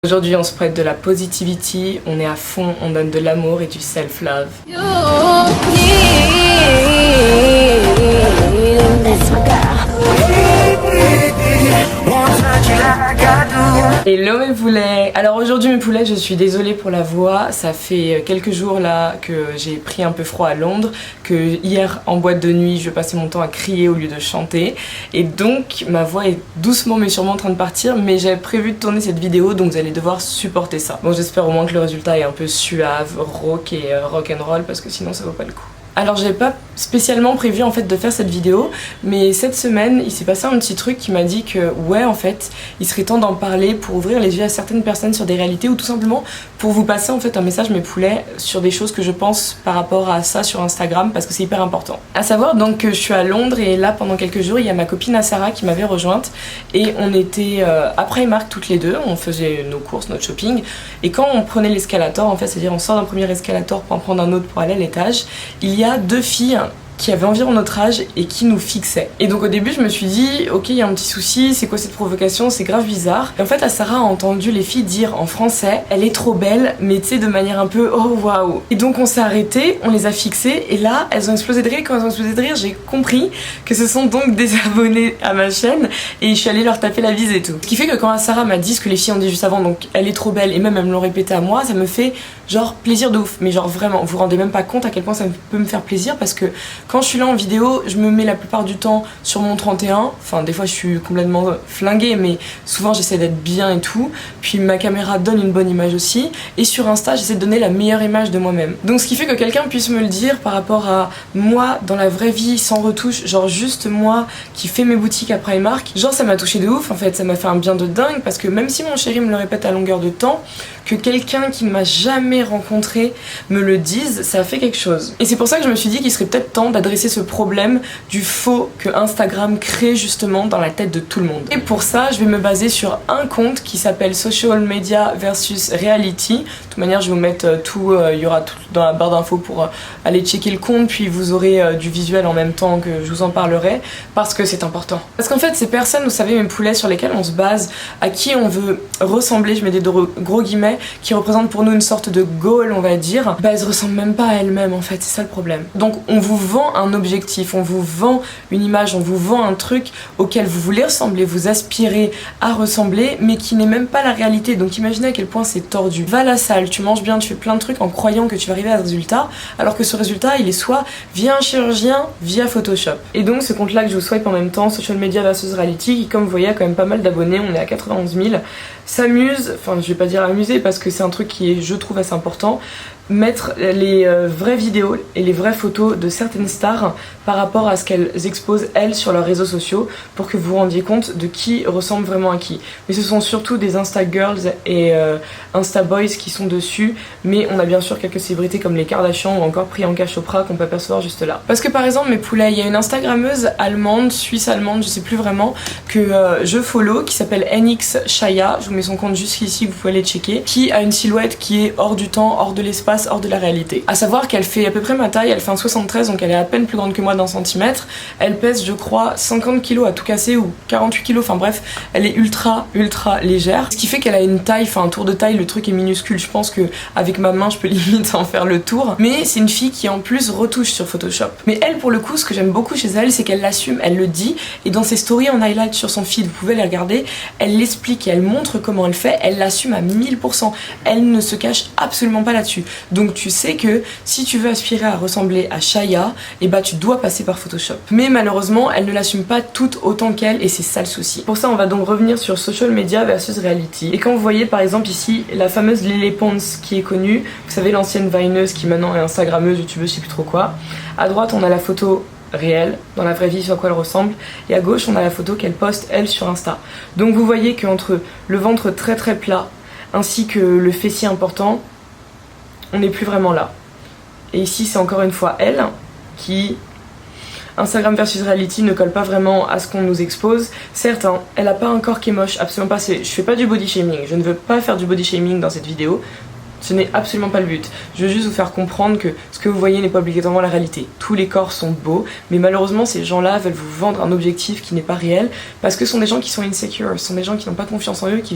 Aujourd'hui on se prête de la positivity, on est à fond, on donne de l'amour et du self-love. Hello mes poulets. Alors aujourd'hui mes poulets, je suis désolée pour la voix, ça fait quelques jours là que j'ai pris un peu froid à Londres, que hier en boîte de nuit je passais mon temps à crier au lieu de chanter et donc ma voix est doucement mais sûrement en train de partir, mais j'avais prévu de tourner cette vidéo donc vous allez devoir supporter ça. Bon, j'espère au moins que le résultat est un peu suave, rock et rock'n'roll parce que sinon ça vaut pas le coup. Alors j'avais pas spécialement prévu en fait de faire cette vidéo, mais cette semaine il s'est passé un petit truc qui m'a dit que ouais en fait il serait temps d'en parler pour ouvrir les yeux à certaines personnes sur des réalités ou tout simplement pour vous passer en fait un message mes poulets sur des choses que je pense par rapport à ça sur Instagram parce que c'est hyper important. À savoir donc que je suis à Londres et là pendant quelques jours il y a ma copine Sarah qui m'avait rejointe et on était à Primark toutes les deux, on faisait nos courses, notre shopping et quand on prenait l'escalator en fait, c'est-à-dire on sort d'un premier escalator pour en prendre un autre pour aller à l'étage, il y a deux filles qui avaient environ notre âge et qui nous fixaient. Et donc au début je me suis dit ok il y a un petit souci, c'est quoi cette provocation, c'est grave bizarre. Et en fait Sarah a entendu les filles dire en français elle est trop belle mais tu sais de manière un peu oh waouh. Et donc on s'est arrêté, on les a fixées et là elles ont explosé de rire. Quand elles ont explosé de rire j'ai compris que ce sont donc des abonnés à ma chaîne et je suis allée leur taper la bise et tout. Ce qui fait que quand Sarah m'a dit ce que les filles ont dit juste avant, donc elle est trop belle et même elles me l'ont répété à moi, ça me fait genre plaisir de ouf. Mais genre vraiment vous vous rendez même pas compte à quel point ça peut me faire plaisir parce que quand je suis là en vidéo, je me mets la plupart du temps sur mon 31. Enfin, des fois, je suis complètement flinguée, mais souvent, j'essaie d'être bien et tout. Puis ma caméra donne une bonne image aussi. Et sur Insta, j'essaie de donner la meilleure image de moi-même. Donc, ce qui fait que quelqu'un puisse me le dire par rapport à moi dans la vraie vie, sans retouche, genre juste moi qui fais mes boutiques à Primark, genre ça m'a touché de ouf. En fait, ça m'a fait un bien de dingue parce que même si mon chéri me le répète à longueur de temps, que quelqu'un qui ne m'a jamais rencontré me le dise, ça a fait quelque chose. Et c'est pour ça que je me suis dit qu'il serait peut-être temps d'adresser ce problème du faux que Instagram crée justement dans la tête de tout le monde. Et pour ça, je vais me baser sur un compte qui s'appelle Social Media versus Reality. De toute manière, je vais vous mettre tout, il y aura tout dans la barre d'infos pour aller checker le compte, puis vous aurez du visuel en même temps que je vous en parlerai, parce que c'est important. Parce qu'en fait, ces personnes, vous savez, mes poulets sur lesquels on se base, à qui on veut ressembler, je mets des gros guillemets, qui représentent pour nous une sorte de goal, on va dire, bah elles se ressemblent même pas à elles-mêmes en fait, c'est ça le problème. Donc on vous vend un objectif, on vous vend une image, on vous vend un truc auquel vous voulez ressembler, vous aspirez à ressembler, mais qui n'est même pas la réalité. Donc imaginez à quel point c'est tordu. Va à la salle, tu manges bien, tu fais plein de trucs en croyant que tu vas arriver à ce résultat, alors que ce résultat il est soit via un chirurgien, via Photoshop. Et donc ce compte là que je vous swipe en même temps, Social Media versus Reality, qui comme vous voyez a quand même pas mal d'abonnés, on est à 91 000, s'amuse, enfin je vais pas dire amuser parce que c'est un truc qui est je trouve assez important, mettre les vraies vidéos et les vraies photos de certaines stars par rapport à ce qu'elles exposent elles sur leurs réseaux sociaux pour que vous vous rendiez compte de qui ressemble vraiment à qui. Mais ce sont surtout des Insta Girls et Insta Boys qui sont dessus, mais on a bien sûr quelques célébrités comme les Kardashians ou encore Priyanka Chopra qu'on peut apercevoir juste là. Parce que par exemple mes poulets, il y a une Instagrammeuse allemande, suisse-allemande, je sais plus vraiment, que je follow qui s'appelle NX Shaya, je vous mets son compte juste ici, vous pouvez aller checker, qui a une silhouette qui est hors du temps, hors de l'espace, hors de la réalité. À savoir qu'elle fait à peu près ma taille, elle fait un 73 donc elle est à peine plus grande que moi d'un centimètre, elle pèse je crois 50 kg à tout casser ou 48 kg, enfin bref, elle est ultra légère, ce qui fait qu'elle a une taille, enfin un tour de taille, le truc est minuscule, je pense que avec ma main je peux limite en faire le tour, mais c'est une fille qui en plus retouche sur Photoshop. Mais elle pour le coup, ce que j'aime beaucoup chez elle, c'est qu'elle l'assume, elle le dit, et dans ses stories en highlight sur son feed, vous pouvez les regarder, elle l'explique et elle montre comment elle fait, elle l'assume à 1000%, elle ne se cache absolument pas là-dessus. Donc tu sais que si tu veux aspirer à ressembler à Shaya, et bah tu dois passer par Photoshop. Mais malheureusement, elle ne l'assume pas toute autant qu'elle et c'est ça le souci. Pour ça, on va donc revenir sur Social Media versus Reality. Et quand vous voyez par exemple ici la fameuse Lily Pons qui est connue, vous savez l'ancienne vineuse qui maintenant est instagrammeuse, youtubeuse, je sais plus trop quoi. À droite, on a la photo réelle, dans la vraie vie sur quoi elle ressemble, et à gauche on a la photo qu'elle poste elle sur Insta. Donc vous voyez qu'entre le ventre très plat ainsi que le fessier important, on n'est plus vraiment là. Et ici c'est encore une fois elle qui, Instagram versus Reality ne colle pas vraiment à ce qu'on nous expose. Certes hein, elle a pas un corps qui est moche, absolument pas, je fais pas du body shaming, je ne veux pas faire du body shaming dans cette vidéo, Ce n'est absolument pas le but. Je veux juste vous faire comprendre que ce que vous voyez n'est pas obligatoirement la réalité. Tous les corps sont beaux, mais malheureusement ces gens-là veulent vous vendre un objectif qui n'est pas réel parce que ce sont des gens qui sont insecure, ce sont des gens qui n'ont pas confiance en eux, qui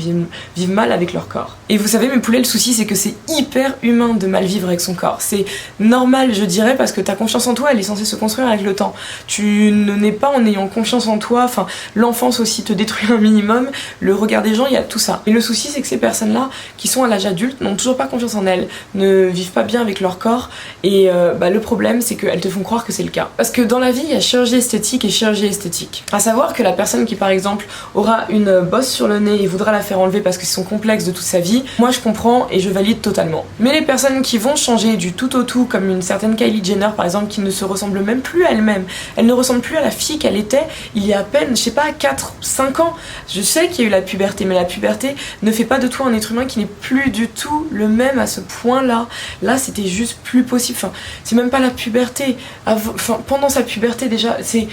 vivent mal avec leur corps. Et vous savez mes poulets, le souci c'est que c'est hyper humain de mal vivre avec son corps. C'est normal je dirais parce que ta confiance en toi elle est censée se construire avec le temps. Tu ne nais pas en ayant confiance en toi, enfin l'enfance aussi te détruit un minimum, le regard des gens, il y a tout ça. Et le souci c'est que ces personnes-là qui sont à l'âge adulte n'ont toujours pas confiance en elles, ne vivent pas bien avec leur corps et le problème c'est qu'elles te font croire que c'est le cas. Parce que dans la vie il y a chirurgie esthétique et chirurgie esthétique. À savoir que la personne qui par exemple aura une bosse sur le nez et voudra la faire enlever parce que c'est son complexe de toute sa vie, moi je comprends et je valide totalement. Mais les personnes qui vont changer du tout au tout comme une certaine Kylie Jenner par exemple qui ne se ressemble même plus à elle-même, elle ne ressemble plus à la fille qu'elle était il y a à peine, je sais pas, 4-5 ans. Je sais qu'il y a eu la puberté mais la puberté ne fait pas de toi un être humain qui n'est plus du tout le même à ce point-là. Là, c'était juste plus possible. Enfin, c'est même pas la puberté. Enfin, pendant sa puberté déjà, c'est...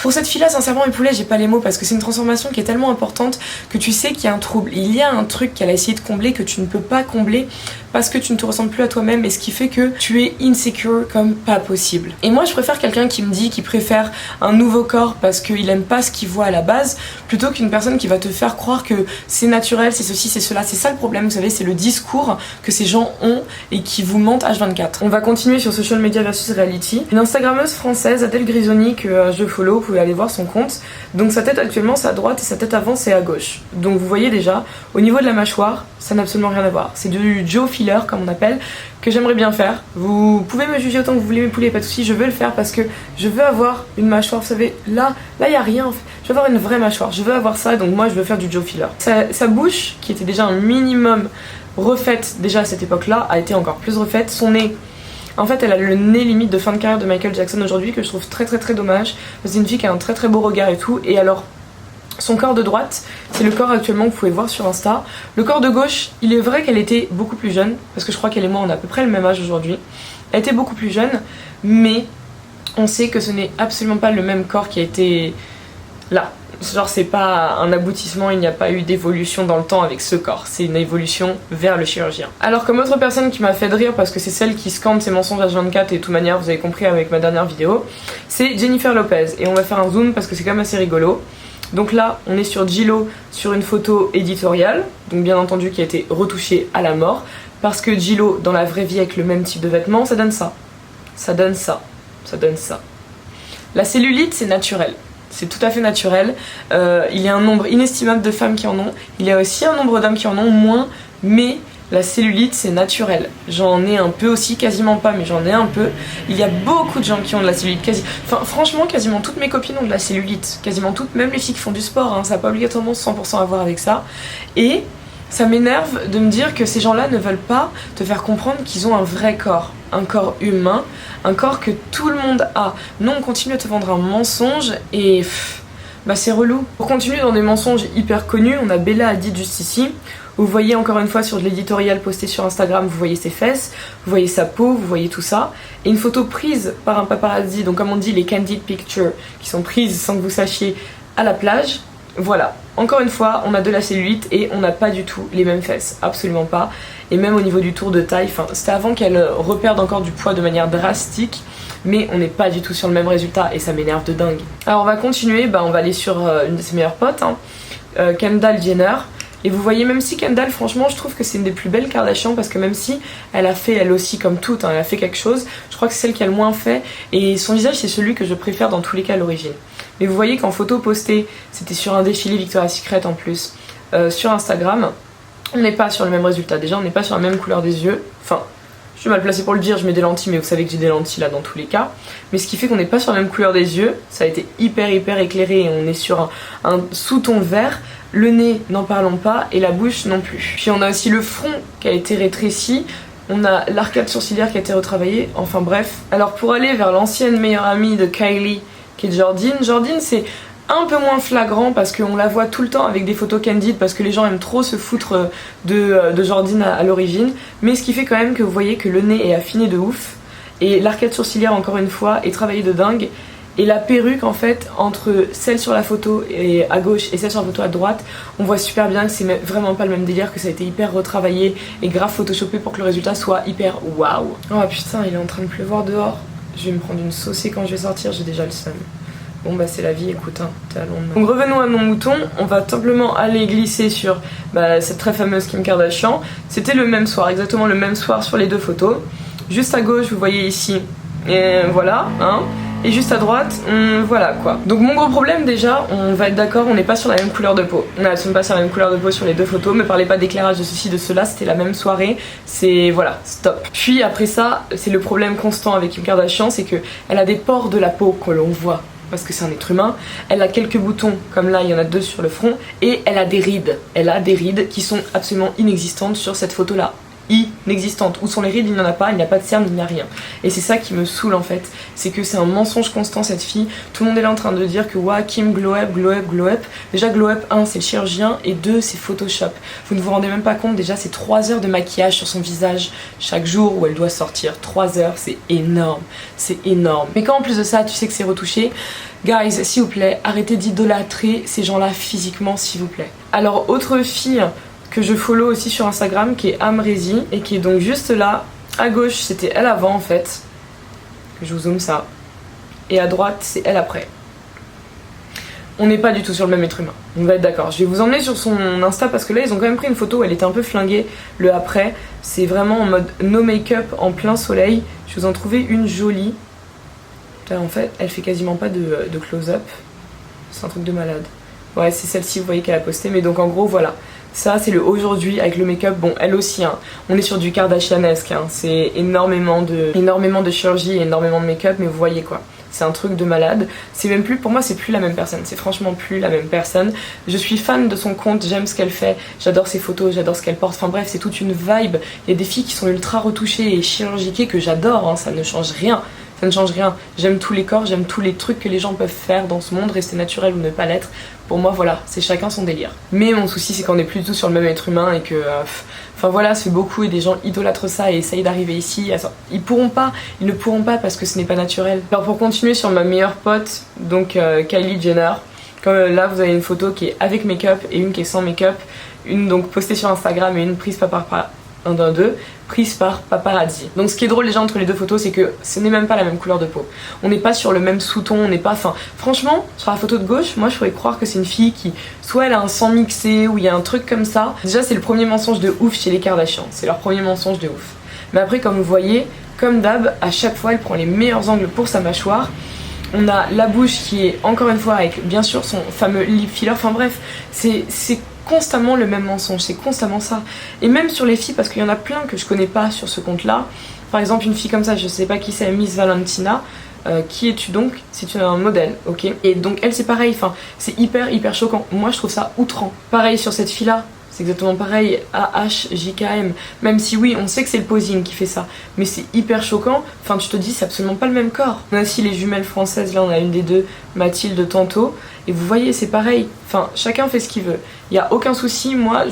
Pour cette fille-là, sincèrement, mes poulets, j'ai pas les mots parce que c'est une transformation qui est tellement importante que tu sais qu'il y a un trouble. Il y a un truc qu'elle a essayé de combler que tu ne peux pas combler parce que tu ne te ressembles plus à toi-même et ce qui fait que tu es insecure comme pas possible. Et moi, je préfère quelqu'un qui me dit qu'il préfère un nouveau corps parce qu'il aime pas ce qu'il voit à la base plutôt qu'une personne qui va te faire croire que c'est naturel, c'est ceci, c'est cela. C'est ça le problème, vous savez, c'est le discours que ces gens ont et qui vous mentent H24. On va continuer sur social media versus reality. Une Instagrammeuse française, Adèle Grisoni, que je follow, vous pouvez aller voir son compte. Donc sa tête actuellement c'est à droite et sa tête avant c'est à gauche. Donc vous voyez déjà, au niveau de la mâchoire, ça n'a absolument rien à voir. C'est du Joe filler comme on appelle, que j'aimerais bien faire. Vous pouvez me juger autant que vous voulez mes poulets, pas de soucis, je veux le faire parce que je veux avoir une mâchoire, vous savez, là y a rien en fait. Je veux avoir une vraie mâchoire, je veux avoir ça, donc moi je veux faire du Joe filler. Sa bouche, qui était déjà un minimum refaite déjà à cette époque-là, a été encore plus refaite. Son nez, en fait elle a le nez limite de fin de carrière de Michael Jackson aujourd'hui, que je trouve très très très dommage. C'est une fille qui a un très très beau regard et tout. Et alors son corps de droite, c'est le corps actuellement que vous pouvez voir sur Insta. Le corps de gauche, il est vrai qu'elle était beaucoup plus jeune, parce que je crois qu'elle et moi on a à peu près le même âge aujourd'hui. Elle était beaucoup plus jeune, mais on sait que ce n'est absolument pas le même corps qui a été là. Genre c'est pas un aboutissement, il n'y a pas eu d'évolution dans le temps avec ce corps, c'est une évolution vers le chirurgien. Alors comme autre personne qui m'a fait de rire parce que c'est celle qui scande ses mensonges H24 et de toute manière vous avez compris avec ma dernière vidéo, c'est Jennifer Lopez et on va faire un zoom parce que c'est quand même assez rigolo. Donc là on est sur J.Lo sur une photo éditoriale, donc bien entendu qui a été retouchée à la mort parce que J.Lo dans la vraie vie avec le même type de vêtements ça donne ça, ça donne ça, ça donne ça. La cellulite c'est naturel. C'est tout à fait naturel, il y a un nombre inestimable de femmes qui en ont, il y a aussi un nombre d'hommes qui en ont moins, mais la cellulite c'est naturel. J'en ai un peu aussi, quasiment pas, mais j'en ai un peu. Il y a beaucoup de gens qui ont de la cellulite, enfin franchement quasiment toutes mes copines ont de la cellulite, quasiment toutes, même les filles qui font du sport, hein, ça n'a pas obligatoirement 100% à voir avec ça. Et ça m'énerve de me dire que ces gens-là ne veulent pas te faire comprendre qu'ils ont un vrai corps, un corps humain, un corps que tout le monde a. Non, on continue à te vendre un mensonge et bah c'est relou. Pour continuer dans des mensonges hyper connus, on a Bella Hadid juste ici. Vous voyez encore une fois sur de l'éditorial posté sur Instagram, vous voyez ses fesses, vous voyez sa peau, vous voyez tout ça. Et une photo prise par un paparazzi, donc comme on dit les candid pictures, qui sont prises sans que vous sachiez à la plage. Voilà, encore une fois, on a de la cellulite et on n'a pas du tout les mêmes fesses, absolument pas. Et même au niveau du tour de taille, c'était avant qu'elle reperde encore du poids de manière drastique, mais on n'est pas du tout sur le même résultat et ça m'énerve de dingue. Alors on va continuer, on va aller sur une de ses meilleures potes, Kendall Jenner. Et vous voyez, même si Kendall, franchement, je trouve que c'est une des plus belles Kardashian parce que même si elle a fait, elle aussi, comme toutes, elle a fait quelque chose, je crois que c'est celle qui a le moins fait et son visage, c'est celui que je préfère dans tous les cas à l'origine. Mais vous voyez qu'en photo postée, c'était sur un défilé Victoria's Secret en plus, sur Instagram, on n'est pas sur le même résultat. Déjà, on n'est pas sur la même couleur des yeux. Enfin, je suis mal placée pour le dire, je mets des lentilles, mais vous savez que j'ai des lentilles là dans tous les cas. Mais ce qui fait qu'on n'est pas sur la même couleur des yeux, ça a été hyper éclairé et on est sur un sous-ton vert. Le nez, n'en parlons pas, et la bouche non plus. Puis on a aussi le front qui a été rétréci, on a l'arcade sourcilière qui a été retravaillée, enfin bref. Alors pour aller vers l'ancienne meilleure amie de Kylie, qui est Jordyn, c'est un peu moins flagrant parce qu'on la voit tout le temps avec des photos candid parce que les gens aiment trop se foutre de Jordyn à l'origine. Mais ce qui fait quand même que vous voyez que le nez est affiné de ouf, et l'arcade sourcilière encore une fois est travaillée de dingue. Et la perruque en fait, entre celle sur la photo et à gauche et celle sur la photo à droite, on voit super bien que c'est vraiment pas le même délire, que ça a été hyper retravaillé et grave photoshopé pour que le résultat soit hyper waouh. Oh putain, il est en train de pleuvoir dehors. Je vais me prendre une saucée quand je vais sortir, j'ai déjà le seum. Bon bah c'est la vie, écoute, hein, t'es à Londres. Donc revenons à mon mouton, on va simplement aller glisser sur cette très fameuse Kim Kardashian. C'était le même soir, exactement le même soir sur les deux photos. Juste à gauche, vous voyez ici, et voilà, hein. Et juste à droite, voilà quoi. Donc mon gros problème déjà, on va être d'accord, on n'est pas sur la même couleur de peau. On n'est absolument pas sur la même couleur de peau sur les deux photos. Me parlez pas d'éclairage de ceci, de cela, c'était la même soirée. C'est voilà, stop. Puis après ça, c'est le problème constant avec Kim Kardashian, c'est que elle a des pores de la peau que l'on voit. Parce que c'est un être humain, elle a quelques boutons, comme là il y en a 2 sur le front, et elle a des rides. Elle a des rides qui sont absolument inexistantes sur cette photo-là. Inexistante. Où sont les rides? Il n'y en a pas, il n'y a pas de cerne, il n'y a rien. Et c'est ça qui me saoule en fait, c'est que c'est un mensonge constant cette fille. Tout le monde est là en train de dire que ouais, Kim glow up, glow up, glow up. Déjà glow up, 1 c'est le chirurgien et 2 c'est Photoshop. Vous ne vous rendez même pas compte, déjà c'est 3 heures de maquillage sur son visage chaque jour où elle doit sortir. 3 heures, c'est énorme, c'est énorme. Mais quand en plus de ça tu sais que c'est retouché, guys, s'il vous plaît, arrêtez d'idolâtrer ces gens-là physiquement, s'il vous plaît. Alors autre fille que je follow aussi sur Instagram qui est Amrézy et qui est donc juste là, à gauche c'était elle avant en fait, je vous zoome ça, et à droite c'est elle après. On n'est pas du tout sur le même être humain, on va être d'accord. Je vais vous emmener sur son Insta parce que là ils ont quand même pris une photo où elle était un peu flinguée, le après, c'est vraiment en mode no make-up en plein soleil. Je vous en trouvais une jolie, là en fait elle fait quasiment pas de close-up, c'est un truc de malade. Ouais, c'est celle-ci, vous voyez qu'elle a posté, mais donc en gros voilà. Ça c'est le aujourd'hui avec le make-up, bon elle aussi hein, on est sur du Kardashianesque hein. C'est énormément de chirurgie et énormément de make-up, mais vous voyez quoi, c'est un truc de malade. C'est même plus, pour moi c'est plus la même personne, c'est franchement plus la même personne. Je suis fan de son compte, j'aime ce qu'elle fait, j'adore ses photos, j'adore ce qu'elle porte, enfin bref c'est toute une vibe. Il y a des filles qui sont ultra retouchées et chirurgiquées que j'adore hein, ça ne change rien. Ça ne change rien, j'aime tous les corps, j'aime tous les trucs que les gens peuvent faire dans ce monde, rester naturel ou ne pas l'être. Pour moi voilà, c'est chacun son délire. Mais mon souci c'est qu'on n'est plus du tout sur le même être humain et que... Enfin voilà, ça fait beaucoup et des gens idolâtrent ça et essayent d'arriver ici. Ils ne pourront pas parce que ce n'est pas naturel. Alors pour continuer sur ma meilleure pote, donc Kylie Jenner, comme là vous avez une photo qui est avec make-up et une qui est sans make-up. Une donc postée sur Instagram et une prise prise par paparazzi. Donc ce qui est drôle déjà entre les deux photos, c'est que ce n'est même pas la même couleur de peau. On n'est pas sur le même sous-ton, on n'est pas... Enfin, franchement, sur la photo de gauche, moi je pourrais croire que c'est une fille qui... Soit elle a un sang mixé, ou il y a un truc comme ça. Déjà c'est le premier mensonge de ouf chez les Kardashians. C'est leur premier mensonge de ouf. Mais après, comme vous voyez, comme d'hab, à chaque fois elle prend les meilleurs angles pour sa mâchoire. On a la bouche qui est encore une fois avec bien sûr son fameux lip filler. Enfin bref, c'est constamment le même mensonge, c'est constamment ça. Et même sur les filles, parce qu'il y en a plein que je connais pas sur ce compte là. Par exemple une fille comme ça, je sais pas qui c'est, Miss Valentina. Qui es-tu donc? C'est un modèle, ok? Et donc elle c'est pareil, enfin c'est hyper choquant. Moi je trouve ça outrant. Pareil sur cette fille là. C'est exactement pareil, AHJKM. Même si oui, on sait que c'est le posing qui fait ça, mais c'est hyper choquant. Enfin, tu te dis, c'est absolument pas le même corps. On a aussi les jumelles françaises, là on a une des deux, Mathilde tantôt. Et vous voyez, c'est pareil. Enfin, chacun fait ce qu'il veut. Il n'y a aucun souci, moi,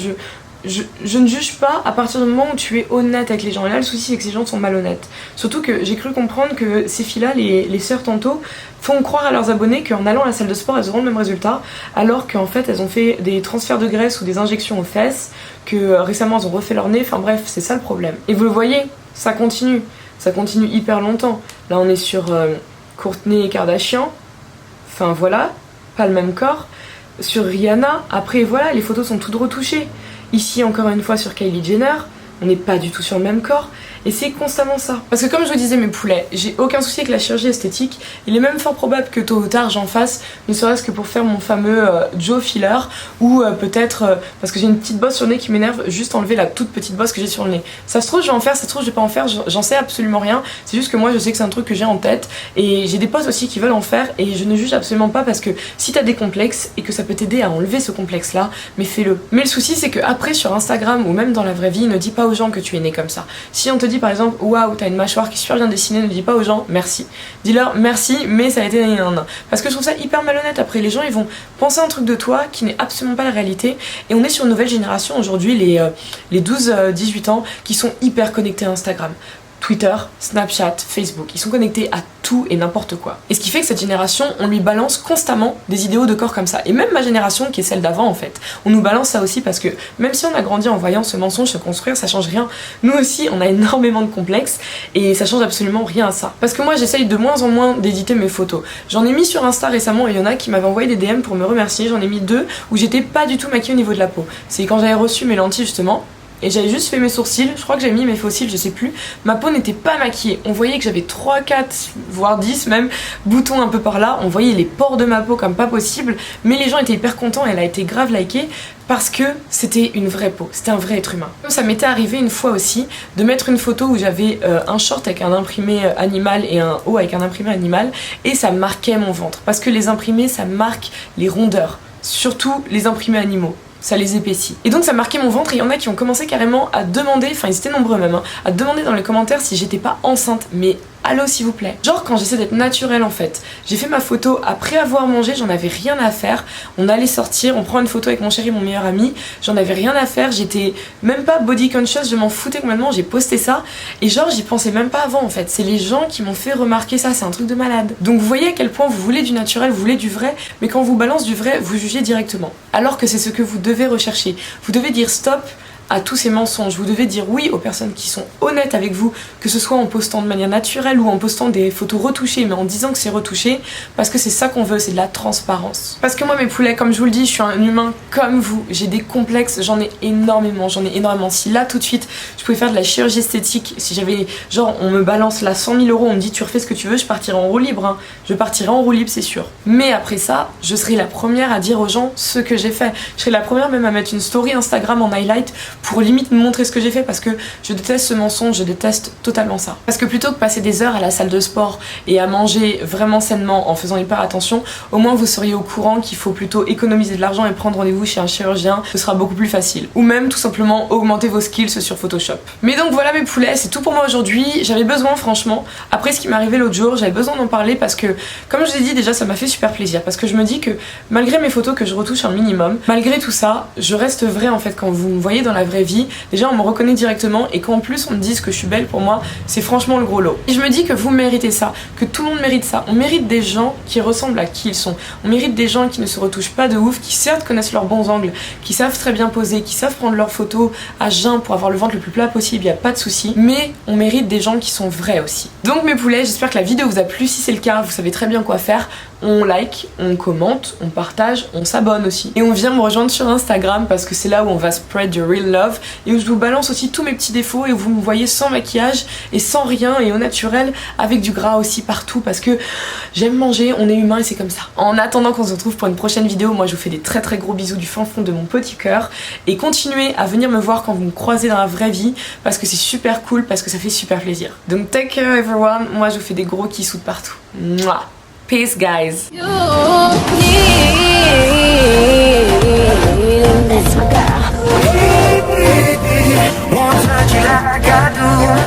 je ne juge pas à partir du moment où tu es honnête avec les gens. Et là, le souci, c'est que ces gens sont malhonnêtes. Surtout que j'ai cru comprendre que ces filles-là, les sœurs tantôt, font croire à leurs abonnés qu'en allant à la salle de sport, elles auront le même résultat, alors qu'en fait, elles ont fait des transferts de graisse ou des injections aux fesses, que récemment, elles ont refait leur nez. Enfin bref, c'est ça le problème. Et vous le voyez, ça continue hyper longtemps. Là, on est sur Kourtney Kardashian. Enfin voilà, pas le même corps. Sur Rihanna, après voilà, les photos sont toutes retouchées. Ici encore une fois sur Kylie Jenner, on n'est pas du tout sur le même corps. Et c'est constamment ça. Parce que comme je vous disais mes poulets, j'ai aucun souci avec la chirurgie esthétique. Il est même fort probable que tôt ou tard j'en fasse, ne serait-ce que pour faire mon fameux Joe filler. Ou peut-être, parce que j'ai une petite bosse sur le nez qui m'énerve, juste enlever la toute petite bosse que j'ai sur le nez. Ça se trouve je vais en faire, ça se trouve je vais pas en faire, j'en sais absolument rien. C'est juste que moi je sais que c'est un truc que j'ai en tête. Et j'ai des potes aussi qui veulent en faire et je ne juge absolument pas parce que si t'as des complexes et que ça peut t'aider à enlever ce complexe là, mais fais-le. Mais le souci c'est que après sur Instagram ou même dans la vraie vie, ne dis pas aux gens que tu es né comme ça. Si on te dit par exemple waouh t'as une mâchoire qui est super bien dessinée, ne dis pas aux gens merci. Dis-leur merci mais ça a été parce que je trouve ça hyper malhonnête. Après les gens ils vont penser un truc de toi qui n'est absolument pas la réalité. Et on est sur une nouvelle génération aujourd'hui, les 12-18 ans qui sont hyper connectés à Instagram. Twitter, Snapchat, Facebook. Ils sont connectés à tout et n'importe quoi. Et ce qui fait que cette génération, on lui balance constamment des idéaux de corps comme ça. Et même ma génération, qui est celle d'avant en fait, on nous balance ça aussi parce que même si on a grandi en voyant ce mensonge se construire, ça change rien. Nous aussi, on a énormément de complexes et ça change absolument rien à ça. Parce que moi, j'essaye de moins en moins d'éditer mes photos. J'en ai mis sur Insta récemment et il y en a qui m'avaient envoyé des DM pour me remercier. J'en ai mis 2 où j'étais pas du tout maquillée au niveau de la peau. C'est quand j'avais reçu mes lentilles justement. Et j'avais juste fait mes sourcils, je crois que j'avais mis mes faux cils, je sais plus. Ma peau n'était pas maquillée. On voyait que j'avais 3, 4, voire 10 même boutons un peu par là. On voyait les pores de ma peau comme pas possible. Mais les gens étaient hyper contents, elle a été grave likée parce que c'était une vraie peau, c'était un vrai être humain. Ça m'était arrivé une fois aussi de mettre une photo où j'avais un short avec un imprimé animal et un haut avec un imprimé animal et ça marquait mon ventre. Parce que les imprimés, ça marque les rondeurs, surtout les imprimés animaux. Ça les épaissit. Et donc ça marquait mon ventre et il y en a qui ont commencé carrément à demander, enfin ils étaient nombreux même, à demander dans les commentaires si j'étais pas enceinte. Mais allô s'il vous plaît. Genre quand j'essaie d'être naturelle en fait. J'ai fait ma photo après avoir mangé, j'en avais rien à faire. On allait sortir, on prend une photo avec mon chéri, mon meilleur ami. J'en avais rien à faire, j'étais même pas body conscious, je m'en foutais complètement, j'ai posté ça. Et genre j'y pensais même pas avant en fait. C'est les gens qui m'ont fait remarquer ça, c'est un truc de malade. Donc vous voyez à quel point vous voulez du naturel, vous voulez du vrai, mais quand on vous balance du vrai, vous jugez directement. Alors que c'est ce que vous devez rechercher. Vous devez dire stop à tous ces mensonges, vous devez dire oui aux personnes qui sont honnêtes avec vous, que ce soit en postant de manière naturelle ou en postant des photos retouchées, mais en disant que c'est retouché, parce que c'est ça qu'on veut, c'est de la transparence. Parce que moi mes poulets, comme je vous le dis, je suis un humain comme vous, j'ai des complexes, j'en ai énormément. Si là tout de suite je pouvais faire de la chirurgie esthétique, si j'avais, genre on me balance là 100 000 €, on me dit tu refais ce que tu veux, je partirai en roue libre, hein. Je partirai en roue libre c'est sûr. Mais après ça, je serai la première à dire aux gens ce que j'ai fait. Je serai la première même à mettre une story Instagram en highlight pour limite me montrer ce que j'ai fait parce que je déteste ce mensonge, je déteste totalement ça. Parce que plutôt que passer des heures à la salle de sport et à manger vraiment sainement en faisant hyper attention, au moins vous seriez au courant qu'il faut plutôt économiser de l'argent et prendre rendez-vous chez un chirurgien, ce sera beaucoup plus facile. Ou même tout simplement augmenter vos skills sur Photoshop. Mais donc voilà mes poulets, c'est tout pour moi aujourd'hui. J'avais besoin franchement, après ce qui m'est arrivé l'autre jour, j'avais besoin d'en parler parce que comme je vous ai dit déjà ça m'a fait super plaisir parce que je me dis que malgré mes photos que je retouche un minimum, malgré tout ça, je reste vraie en fait quand vous me voyez dans la vraie vie. Déjà on me reconnaît directement et qu'en plus on me dise que je suis belle, pour moi c'est franchement le gros lot. Et je me dis que vous méritez ça, que tout le monde mérite ça. On mérite des gens qui ressemblent à qui ils sont. On mérite des gens qui ne se retouchent pas de ouf, qui certes connaissent leurs bons angles, qui savent très bien poser, qui savent prendre leurs photos à jeun pour avoir le ventre le plus plat possible, y a pas de souci. Mais on mérite des gens qui sont vrais aussi. Donc mes poulets, j'espère que la vidéo vous a plu. Si c'est le cas, vous savez très bien quoi faire. On like, on commente, on partage, on s'abonne aussi. Et on vient me rejoindre sur Instagram parce que c'est là où on va spread the real love et où je vous balance aussi tous mes petits défauts et où vous me voyez sans maquillage et sans rien et au naturel avec du gras aussi partout parce que j'aime manger, on est humain et c'est comme ça. En attendant qu'on se retrouve pour une prochaine vidéo, moi je vous fais des très très gros bisous du fin fond de mon petit cœur et continuez à venir me voir quand vous me croisez dans la vraie vie parce que c'est super cool, parce que ça fait super plaisir. Donc take care everyone, moi je vous fais des gros kissous de partout. Mouah. Peace, guys. You need this girl. Won't touch you like I do.